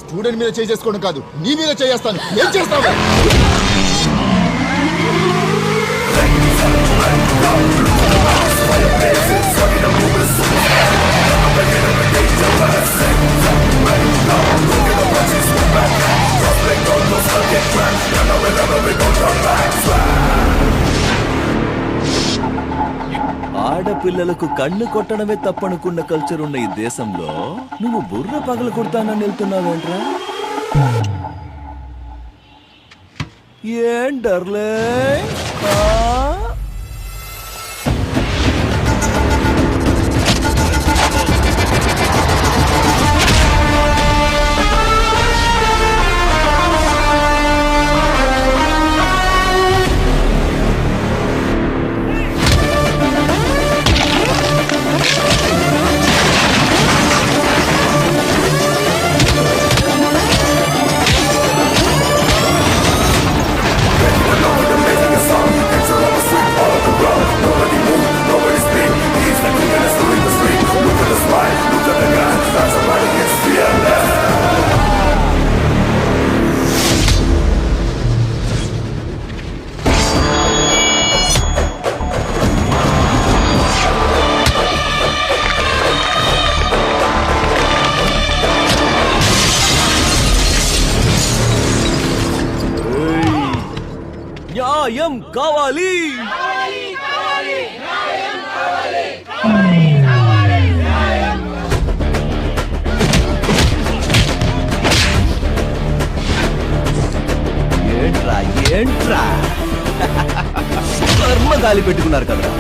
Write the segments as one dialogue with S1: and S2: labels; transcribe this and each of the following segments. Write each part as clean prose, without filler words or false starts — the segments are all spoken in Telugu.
S1: స్టూడెంట్ మీద చేసుకోవడం కాదు, నీ మీద చేస్తాను. ఏం చేస్తావు?
S2: ఆడపిల్లలకు కళ్ళు కొట్టడమే తప్పనుకున్న కల్చర్ ఉన్న ఈ దేశంలో నువ్వు బుర్ర పగల కొడతానని వెళ్తున్నావేంట్రా? ఏం డర్లే? న్యాయం కావాలి. ఏంట్రా ఏంట్రా కర్మ గాలి పెట్టుకున్నారు కదా.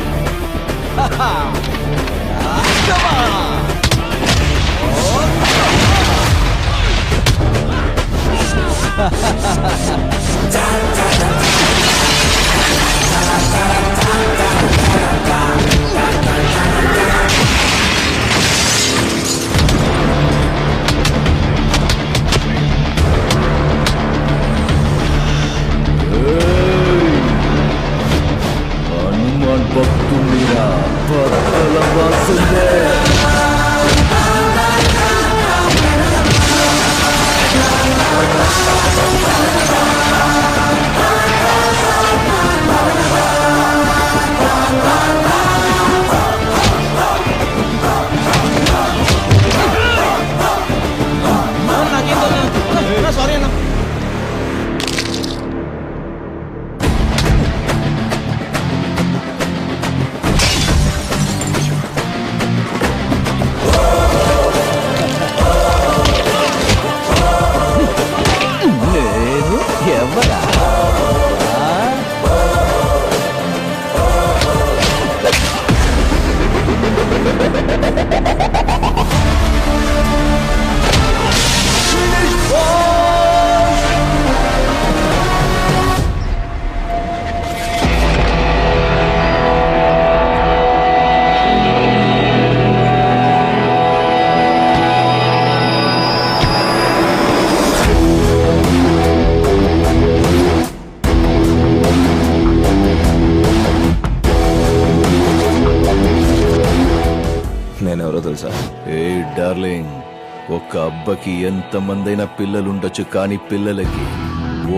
S2: హనుమాన్ భక్తుడిరా భక్తుల వాసుడే. నేను ఎవరా?
S3: నేనెవరో తెలుసా?
S2: ఏ డార్లింగ్, ఒక అబ్బకి ఎంతమందైనా పిల్లలుండొచ్చు, కానీ పిల్లలకి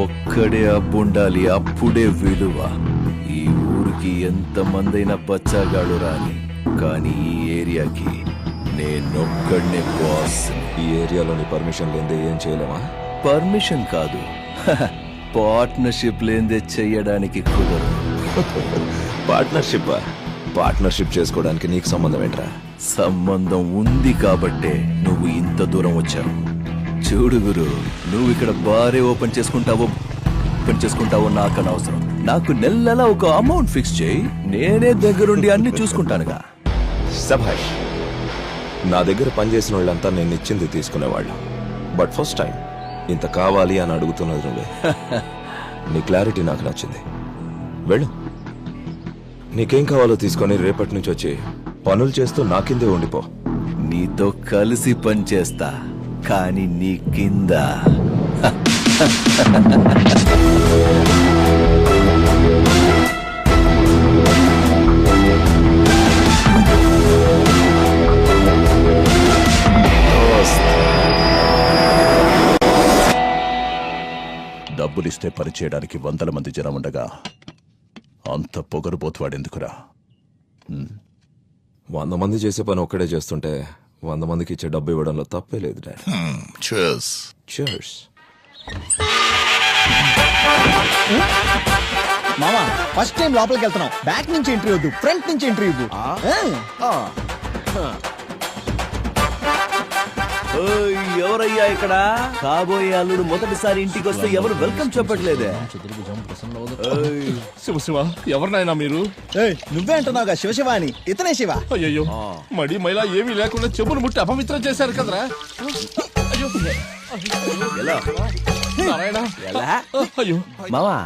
S2: ఒక్కడే అబ్బుండాలి, అప్పుడే విలువ. ఈ ఊరికి ఎంతమందైనా బచ్చాగాడు రాని, కానీ ఈ ఏరియాకి నేనొక్కడనే బాస్.
S3: ఈ ఏరియాలోని పర్మిషన్ లేదే ఏం చేయలేమా?
S2: పర్మిషన్ కాదు, పార్ట్నర్షిప్ లేదే చెయ్యడానికి కుదరదు.
S3: పార్ట్నర్షిప్ చేసుకోవడానికి నీకు సంబంధం ఏంట్రా?
S2: సంబంధం ఉంది కాబట్టే నువ్వు ఇంత దూరం వచ్చావు. చూడు గురు, నువ్వు ఇక్కడ బారే ఓపెన్ చేసుకుంటావో నాకు అనవసరం. నాకు నెలలా ఒక అమౌంట్ ఫిక్స్ చేయి, నేనే దగ్గరుండి అన్ని చూసుకుంటానుగా.
S3: సభాష్. నా దగ్గర పనిచేసిన వాళ్ళంతా నేను ఇచ్చింది తీసుకునేవాళ్ళు. బట్ ఫస్ట్ టైం ఇంత కావాలి అని అడుగుతున్నది నువ్వే. నీ క్లారిటీ నాకు నచ్చింది. వెళ్ళు, నీకేం కావాలో తీసుకొని రేపటి నుంచి వచ్చి పనులు చేస్తూ నా కిందే ఉండిపో.
S2: నీతో కలిసి పనిచేస్తా, కానీ నీ కింద.
S4: డబ్బులిస్తే పని చేయడానికి 100 మంది జనం ఉండగా అంత పొగరుబోతువాడెందుకురా?
S3: 100 మంది చేసే పని ఒక్కడే చేస్తుంటే 100 మందికి ఇచ్చే డబ్బు ఇవ్వడంలో తప్పే లేదు డాడ్. Cheers.
S5: మామా ఫస్ట్ టైం లోపలికి వెళ్తున్నాం. బ్యాక్ నుంచి ఎంట్రీ వద్దు, ఫ్రంట్ నుంచి ఎంట్రీ ఇవ్వు.
S2: ఓయ్, ఎవరయ్యా ఇక్కడ? కాబోయే అల్లుడు మొదటిసారి ఇంటికి వస్తే ఎవరు వెల్కమ్ చెప్పట్లేదే. ఓయ్,
S6: శివ ఎవరినైనా మీరు?
S5: ఏయ్, నువ్వే అంటున్నావుగా శివ అని. ఇతనే శివ.
S6: అయ్యో మడి మైలా ఏమీ లేకుండా చెప్పులు ముట్టి అపవిత్రం చేశారు కదరా. అయ్యో
S2: ఎలా?
S6: నారాయణ.
S2: ఎలా?
S6: అయ్యో
S2: మావా,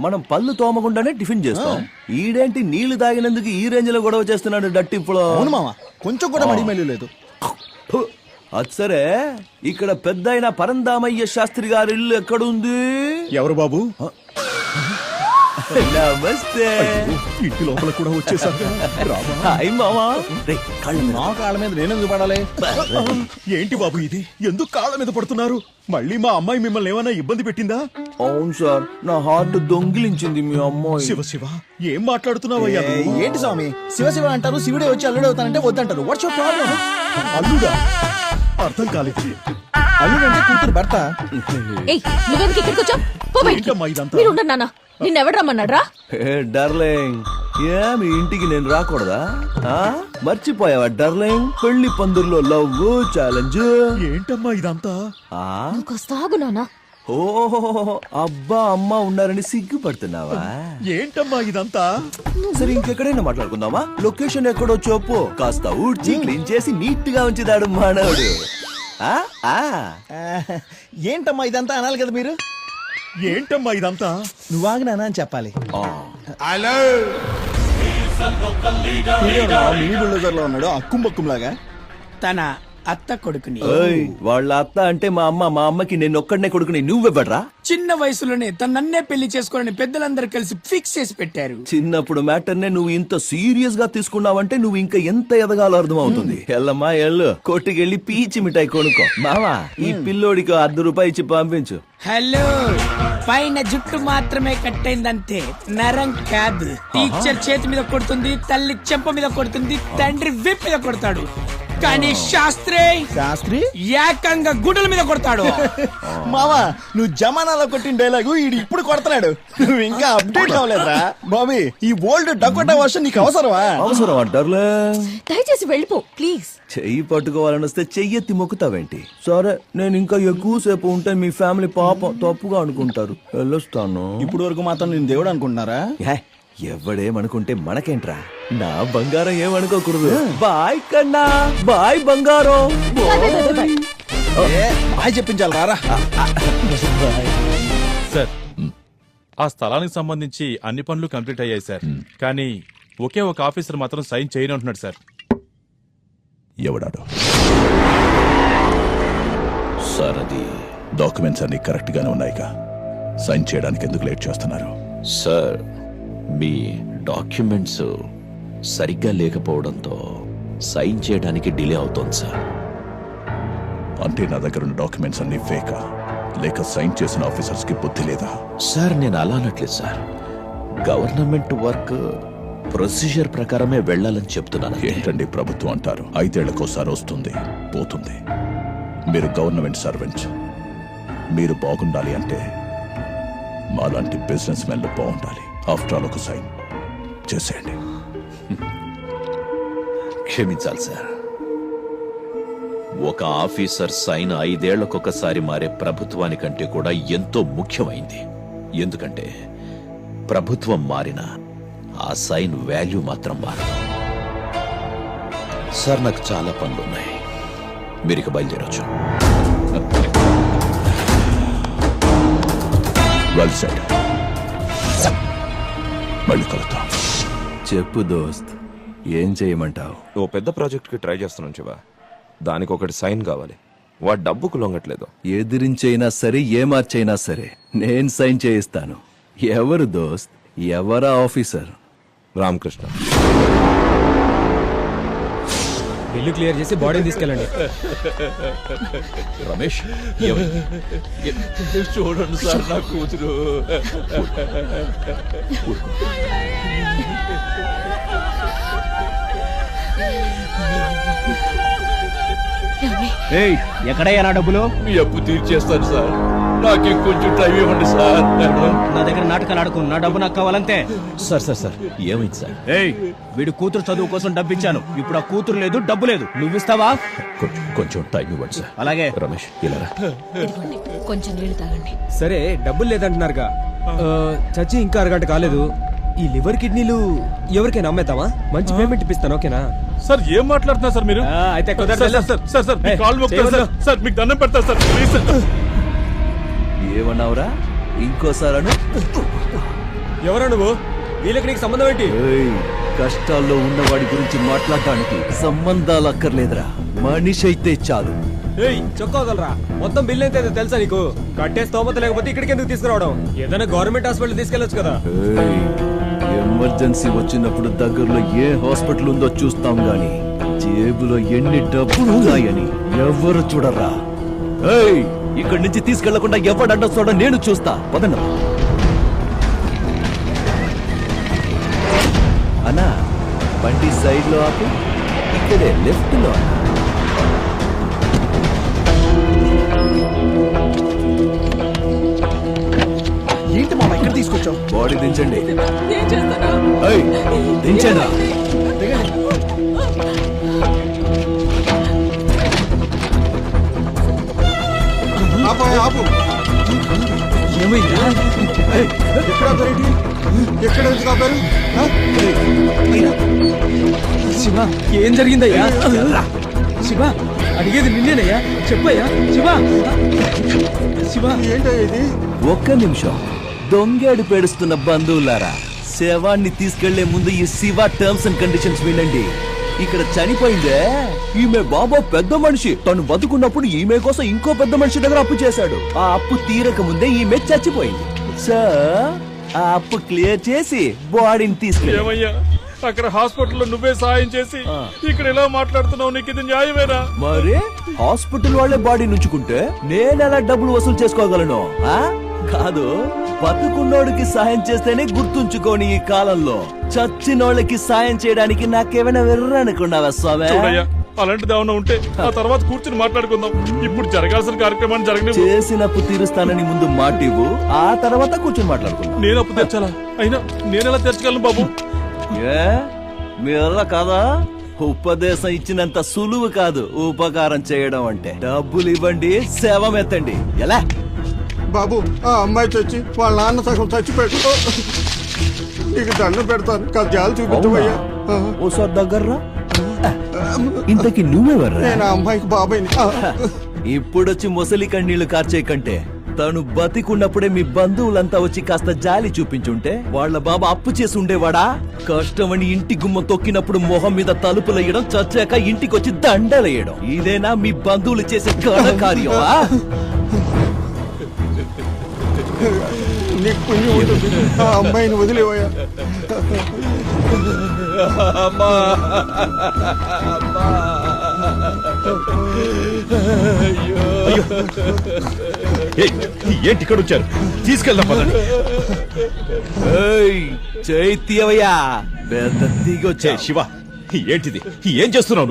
S2: మనం పళ్ళు తోమకుండానే టిఫిన్ చేస్తాం. ఈడేంటి నీళ్లు తాగినందుకు ఈ రేంజ్ లో గొడవ చేస్తున్నాడు డట్టిప్పులో.
S5: అవును మామ, కొంచెం కూడా మడి లేదు.
S2: అది సరే, ఇక్కడ పెద్దయిన పరందామయ్య శాస్త్రి గారి ఇల్లు ఎక్కడుంది?
S5: ఎవరు బాబు?
S2: నమస్తే.
S5: ఇంటి లోపల కూడా వచ్చేసారు.
S2: హాయ్ మావా. రేయ్, కాళ్ళు మీద.
S5: నా కాళ్ళ మీద నేనెందుకు పడాలి? ఏంటి బాబు ఇది? ఎందుకు కాళ్ళ మీద పడుతున్నారు? మళ్ళీ మా అమ్మాయి మిమ్మల్ని ఏమైనా ఇబ్బంది పెట్టిందా?
S2: అవును సార్, నా హార్ట్ దొంగిలించింది మీ అమ్మాయి.
S5: శివ ఏం మాట్లాడుతున్నావయ్యా? ఏంటి స్వామి శివ అంటారు, శివుడే వచ్చి అల్లుడు అవుతానంటే వద్దంటారు. What's your problem? అల్లుడా? అర్థం కాలేదు. అల్లుడంటే కూతురు భర్త.
S7: ఏయ్, నువ్వెందుకు ఇక్కడికి వచ్చావ్? పో బయటికి.
S5: ఏంటమ్మా ఇదంతా?
S7: మీరు ఉండండి నాన్న. నిన్నెవడు రమ్మన్నాడ్రా?
S2: డార్లింగ్, మీ ఇంటికి నేను రాకూడదా? మర్చిపోయావా డార్లింగ్? పెళ్లి పందిర్లో లవ్ ఛాలెంజ్.
S5: ఏంటమ్మా ఇదంతా?
S7: నువ్వు కాస్త ఆగు నాన్న.
S2: ఓహో, అబ్బా అమ్మ ఉన్నారని సిగ్గుపడుతున్నావా?
S5: ఏంటమ్మా ఇదంతా?
S2: సరే, ఇంకెక్కడైనా మాట్లాడుకుందామా? లొకేషన్ ఎక్కడో చెప్పు. కాస్త ఊడ్చి క్లీన్ చేసి నీట్ గా ఉంచుతాడు మానవుడు.
S5: ఏంటమ్మా ఇదంతా అనాలి కదా మీరు. ఏంటమ్మా ఇదంతా? నువ్వు ఆగినానా అని చెప్పాలి. మినీ బుల్డోజర్ లో ఉన్నాడు అక్కుంబక్కుంలాగా.
S8: తన అత్త కొడుకుని.
S2: ఓయ్, వాళ్ళ అత్త అంటే మా అమ్మకి నేను ఒక్కడనే కొడుకుని. నువ్వెవ్వడ్రా?
S8: చిన్న వయసులోనే తన నన్నే పెళ్లి చేసుకోవాలని పెద్దలందరూ కలిసి ఫిక్స్ చేసి పెట్టారు.
S2: చిన్నప్పుడు మ్యాటర్నే నువ్వు ఇంత సీరియస్ గా తీసుకున్నావంటే నువ్వు ఇంకా ఎంత ఎదగాలో అర్థం అవుతుంది. ఎల్లమ్మా ఎల్లు, కొట్టుకెళ్ళి పీచి మిఠాయి కొనుక్కో. మావా, ఈ పిల్లోడికి 10 రూపాయలు ఇచ్చి పంపించు.
S8: హలో, పైన జుట్టు మాత్రమే కట్టయిందంతే, నరం కాదు. టీచర్ చేతి మీద కొడుతుంది, తల్లి చెంప మీద కొడుతుంది, తండ్రి విప్ మీద కొడతాడు. కానీ శాస్త్రి ఏకంగా గుడ్డల మీద కొడతాడు.
S5: మావా, నువ్వు జమానాలో కొట్టిన డైలాగు ఈడు ఇప్పుడు కొడతాడు. నువ్వు ఇంకా అప్డేట్ అవ్వలేదురా బాబీ. ఈ ఓల్డ్ డకోటా వర్షన్ నీకు అవసరమా?
S2: అవసరం అంటారులే.
S7: దయచేసి వెళ్ళిపో ప్లీజ్.
S2: చెయ్యి పట్టుకోవాలని వస్తే చెయ్యెత్తి మొక్కుతావేంటి? సరే, నేను ఇంకా ఎక్కువసేపు ఉంటే మీ ఫ్యామిలీ పాపం తప్పుగా అనుకుంటారు. వెళ్ళొస్తాను.
S5: ఇప్పుడు వరకు మాత్రం నేను దేవుడు అనుకుంటున్నారా?
S2: ఎవడేమనుకుంటే మనకేంట్రా? నా బంగారం ఏమనుకోకూడదు. బాయ్ కన్నా, బాయ్ బంగారం.
S5: బాయ్ చెప్పించాలి రారా.
S9: సార్, ఆ స్థలానికి సంబంధించి అన్ని పనులు కంప్లీట్ అయ్యాయి సార్. కానీ ఒకే ఒక ఆఫీసర్ మాత్రం సైన్ చేయను అంటున్నాడు సార్.
S4: ఎవడాడు?
S3: సార్, అది
S4: డాక్యుమెంట్స్ అన్ని కరెక్ట్ గానే ఉన్నాయిగా. సైన్ చేయడానికి ఎందుకు లేట్ చేస్తున్నారు?
S10: సార్, మీ డాక్యుమెంట్స్ సరిగ్గా లేకపోవడంతో సైన్ చేయడానికి డిలే అవుతోంది సార్.
S4: అంటే నా దగ్గర ఉన్న డాక్యుమెంట్స్ అన్ని ఫేకా, లేక సైన్ చేసిన ఆఫీసర్స్ కి బుద్ధి లేదా?
S10: సార్, నేను అలా అనట్లేదు సార్. గవర్నమెంట్ వర్క్ ప్రొసీజర్ ప్రకారమే వెళ్ళాలని చెప్తున్నాను.
S4: ఏంటండి ప్రభుత్వం అంటారు? 5 ఏళ్లకోసారి వస్తుంది, పోతుంది. మీరు గవర్నమెంట్ సర్వెంట్. మీరు బాగుండాలి అంటే మాలాంటి బిజినెస్ మెన్లు బాగుండాలి. ఆఫ్టర్ ఆల్ ఒక సైన్ చేసేయండి.
S10: క్షమించాలి సార్. ఒక ఆఫీసర్ సైన్ 5 ఏళ్లకొకసారి మారే ప్రభుత్వానికంటే కూడా ఎంతో ముఖ్యమైంది. ఎందుకంటే ప్రభుత్వం మారినా ఆ సైన్ వాల్యూ మాత్రం మారదు. సార్, నాకు చాలా పనులున్నాయి. మీరు ఇక బయలుదేరొచ్చు.
S4: Well said. మళ్ళీ కలుద్దాం.
S2: చెప్పు దోస్త్, ఏం చేయమంటావు?
S3: ఓ పెద్ద ప్రాజెక్ట్ కి ట్రై చేస్తున్నాను శివ. దానికి ఒకటి సైన్ కావాలి. వాడు డబ్బుకు లొంగట్లేదు.
S2: ఎదిరించైనా సరే, ఏమార్చైనా సరే నేను సైన్ చేయిస్తాను. ఎవరు దోస్త్? ఎవరా ఆఫీసర్?
S3: రామకృష్ణ.
S5: బిల్లు క్లియర్ చేసి బాడీని తీసుకెళ్ళండి.
S10: రమేష్
S6: చూడండి సార్ నా కూతురు.
S5: ఎక్కడయ్యా నా డబ్బులు?
S6: మీ అప్పు తీర్చేస్తాను సార్, నాకు కొంచెం టైం ఇవ్వండి సార్.
S5: నా దగ్గర నాటకాలు ఆడుకో, నా డబ్బు నాకు కావాలంతే.
S10: సార్ ఏమైంది సార్?
S5: వీడు కూతురు చదువు కోసం డబ్బు ఇచ్చాను, ఇప్పుడు ఆ కూతురు లేదు, డబ్బు లేదు. నువ్వు ఇస్తావా?
S10: కొంచెం టైం ఇవ్వండి సార్.
S5: అలాగే.
S10: రమేష్ ఇలా రా.
S7: ఇదిగోండి, కొంచెం నీళ్లు తాగండి.
S5: సరే డబ్బులు లేదంటున్నారుగా, చచ్చి ఇంకా అరగంట కాలేదు. ఈ లివర్ కిడ్నీలు ఎవరికైనా అమ్మేద్దామా? మంచి పేమెంట్ ఇప్పిస్తాను, ఓకేనా?
S9: సార్ ఏం మాట్లాడుతున్నారు సార్ మీరు?
S5: అయితే
S9: సార్ మీ కాళ్ళు మొక్కుతాను సార్. సార్ మీకు దండం పెడతాను సార్, ప్లీజ్ సార్.
S2: ఏమన్నావురా? ఇంకోసారను.
S5: ఎవరా నువ్వు? వీళ్ళకి నీకు సంబంధం ఏంటి?
S2: ఏయ్, కష్టాల్లో ఉన్నవాడి గురించి మాట్లాడటానికి సంబంధాలు అక్కర్లేదురా, మనిషి అయితే చాలు.
S5: చొక్కోగలరా? మొత్తం బిల్ అయితే తెలుసా నీకు? కట్టే స్తోమత లేకపోతే ఇక్కడికి ఎందుకు తీసుకురావడం? ఏదైనా గవర్నమెంట్ హాస్పిటల్ తీసుకెళ్లొచ్చు కదా.
S2: ఏయ్, ఎమర్జెన్సీ వచ్చినప్పుడు దగ్గరలో ఏ హాస్పిటల్ ఉందో చూస్తాం గాని జేబులో ఎన్ని డబ్బులు ఉన్నాయని ఎవరు చూడరా. ఏయ్, ఇక్కడి నుంచి తీసుకెళ్లకుండా ఎవడంట చూడ నేను చూస్తా. పదండి అన్నా, బండి సైడ్ లో ఆపు, ఇక్కడే లెఫ్ట్ లో.
S5: ఏంటి మామ ఇక్కడ తీసుకొచ్చావు?
S2: బాడీ దించండి.
S7: ఏం చేస్తానా?
S2: ఏయ్, దించండి.
S5: శివ, ఏం జరిగిందయ్యా? శివ, అడిగేది నిన్నేనయ్యా, చెప్పయ్యా. శివ, శివ ఏంటయ్యా ఇది?
S2: ఒక్క నిమిషం. దొంగేడు పేడుస్తున్న బంధువులారా, శవాన్ని తీసుకెళ్లే ముందు ఈ శివ టర్మ్స్ అండ్ కండిషన్స్ వినండి. ఇక్కడ చనిపోయిందే ఈమె బాబా పెద్ద మనిషి. తను బతుకున్నప్పుడు ఈమె కోసం ఇంకో పెద్ద మనిషి దగ్గర అప్పు చేశాడు. ఆ అప్పు తీరక ముందే ఈమె చచ్చిపోయింది. సో ఆ అప్పు క్లియర్ చేసి బాడీని తీసుకెళ్ళి.
S9: ఏమయ్యా, అక్కడ హాస్పిటల్లో నువ్వే సాయం చేసి ఇక్కడ ఎలా మాట్లాడుతున్నావు? నీకు ఇది న్యాయమేనా?
S2: మరి హాస్పిటల్ వాళ్ళే బాడీ నుంచుకుంటే నేనెలా డబ్బులు వసూలు చేసుకోగలను? కాదు, బతుకున్నోడికి సాయం చేస్తేనే గుర్తుంచుకోని ఈ కాలంలో చచ్చినోళ్ళకి సాయం చేయడానికి నాకేమైనా వెర్రనుకున్నావా స్వామి?
S9: చూడయ్యా, అలాంటిది ఏమైనా ఉంటే ఆ తర్వాత కూర్చుని మాట్లాడుకుందాం. ఇప్పుడు జరగాల్సిన కార్యక్రమాన్ని జరగని.
S2: చేసినప్పు తీరుస్తానని ముందు మాటివ్వు, ఆ తర్వాత కూర్చుని మాట్లాడుకుందాం.
S9: నేను అప్పు తెచ్చాలా? అయినా నేనెలా తెచ్చగలను బాబు?
S2: ఏ మీరలా కాదా? ఉపదేశం ఇచ్చినంత సులువు కాదు ఉపకారం చేయడం అంటే. డబ్బులు ఇవ్వండి, శవం ఎత్తండి. ఎలా
S5: బాబు, ఆ అమ్మాయి చచ్చి వాళ్ళ నాన్న సగం చచ్చిపోయాడు. నీకు దండం పెడతాను, కజ్జాలు చూపించవయ్యా.
S2: ఓసారి దగ్గర్రా. ఇంతకి నువ్వెవర్రా?
S5: నేను ఆ అమ్మాయికి బాబాయ్ని.
S2: ఇప్పుడొచ్చి ముసలి కన్నీళ్లు కార్చే కంటే తను బతికున్నప్పుడే మీ బంధువులంతా వచ్చి కాస్త జాలి చూపించుంటే వాళ్ళ బాబా అప్పు చేసి ఉండేవాడా? కష్టమని ఇంటి గుమ్మ తొక్కినప్పుడు మొహం మీద తలుపులేయడం, చచ్చాక ఇంటికొచ్చి దండలేయడం, ఇదేనా మీ బంధువులు చేసే కార్యం?
S5: నీకు పుణ్యం ఉంటుంది, ఆ అమ్మాయిని వదిలేవయ్యా.
S10: ఏంటి ఇక్కడ వచ్చారు? తీసుకెళ్దాం పదండి.
S2: చైత్యవయ్యా, పెద్ద దిగొచ్చే.
S10: శివ, ఏంటిది? ఏం చేస్తున్నావు?